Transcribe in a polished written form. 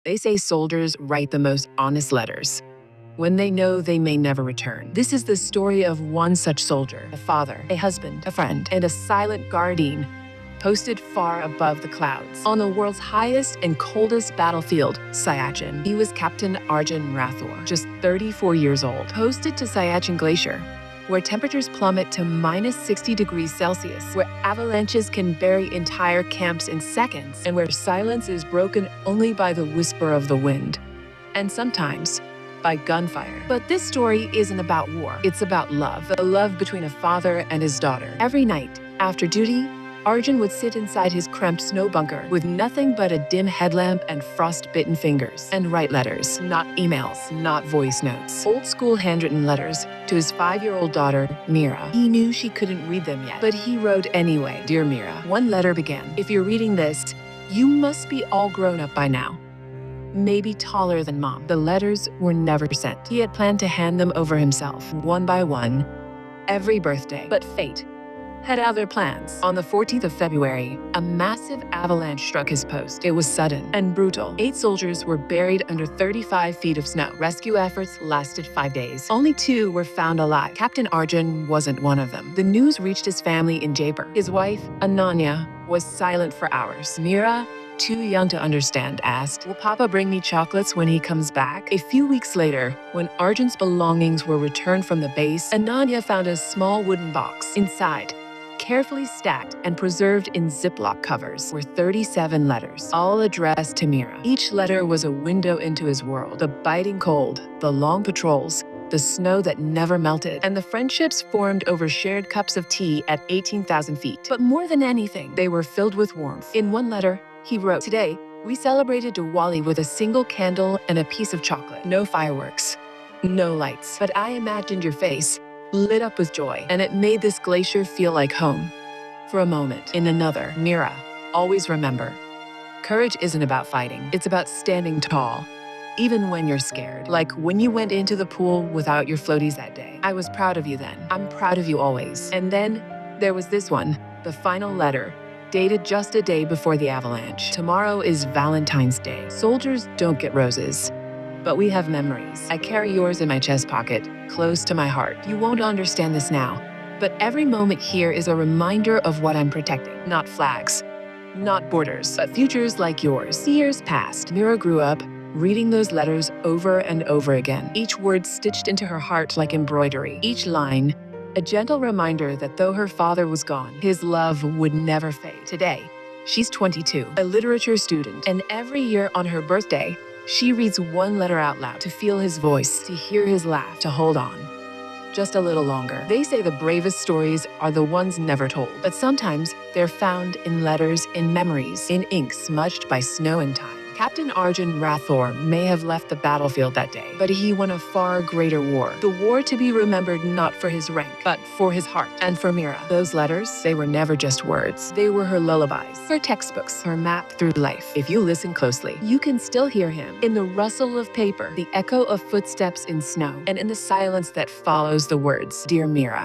They say soldiers write the most honest letters when they know they may never return. This is the story of one such soldier, a father, a husband, a friend, and a silent guardian posted far above the clouds. On the world's highest and coldest battlefield, Siachen, he was Captain Arjun Rathore, just 34 years old, posted to Siachen Glacier, where temperatures plummet to -60 degrees Celsius, where avalanches can bury entire camps in seconds, and where silence is broken only by the whisper of the wind, and sometimes by gunfire. But this story isn't about war. It's about love, the love between a father and his daughter. Every night, after duty, Arjun would sit inside his cramped snow bunker with nothing but a dim headlamp and frost-bitten fingers and write letters, not emails, not voice notes. Old-school handwritten letters to his 5-year-old daughter, Mira. He knew she couldn't read them yet, but he wrote anyway. Dear Mira, one letter began. If you're reading this, you must be all grown up by now. Maybe taller than Mom. The letters were never sent. He had planned to hand them over himself, one by one, every birthday. But fate had other plans. On the 14th of February, a massive avalanche struck his post. It was sudden and brutal. 8 soldiers were buried under 35 feet of snow. Rescue efforts lasted 5 days. Only 2 were found alive. Captain Arjun wasn't one of them. The news reached his family in Jaipur. His wife, Ananya, was silent for hours. Mira, too young to understand, asked, "Will Papa bring me chocolates when he comes back?" A few weeks later, when Arjun's belongings were returned from the base, Ananya found a small wooden box. Inside, carefully stacked and preserved in Ziploc covers, were 37 letters, all addressed to Mira. Each letter was a window into his world. The biting cold, the long patrols, the snow that never melted, and the friendships formed over shared cups of tea at 18,000 feet. But more than anything, they were filled with warmth. In one letter, he wrote, "Today, we celebrated Diwali with a single candle and a piece of chocolate. No fireworks, no lights. But I imagined your face, lit up with joy, and it made this glacier feel like home." For a moment. In another, Mira, always remember, courage isn't about fighting. It's about standing tall, even when you're scared. Like when you went into the pool without your floaties that day. I was proud of you then. I'm proud of you always. And then there was this one, the final letter, dated just a day before the avalanche. Tomorrow is Valentine's Day. Soldiers don't get roses, but we have memories. I carry yours in my chest pocket, close to my heart. You won't understand this now, but every moment here is a reminder of what I'm protecting. Not flags, not borders, but futures like yours. Years passed. Mira grew up, reading those letters over and over again. Each word stitched into her heart like embroidery. Each line, a gentle reminder that though her father was gone, his love would never fade. Today, she's 22, a literature student, and every year on her birthday, she reads one letter out loud to feel his voice, to hear his laugh, to hold on just a little longer. They say the bravest stories are the ones never told, but sometimes they're found in letters, in memories, in ink smudged by snow and time. Captain Arjun Rathore may have left the battlefield that day, but he won a far greater war. The war to be remembered not for his rank, but for his heart. And for Mira, those letters, they were never just words. They were her lullabies, her textbooks, her map through life. If you listen closely, you can still hear him in the rustle of paper, the echo of footsteps in snow, and in the silence that follows the words, "Dear Mira."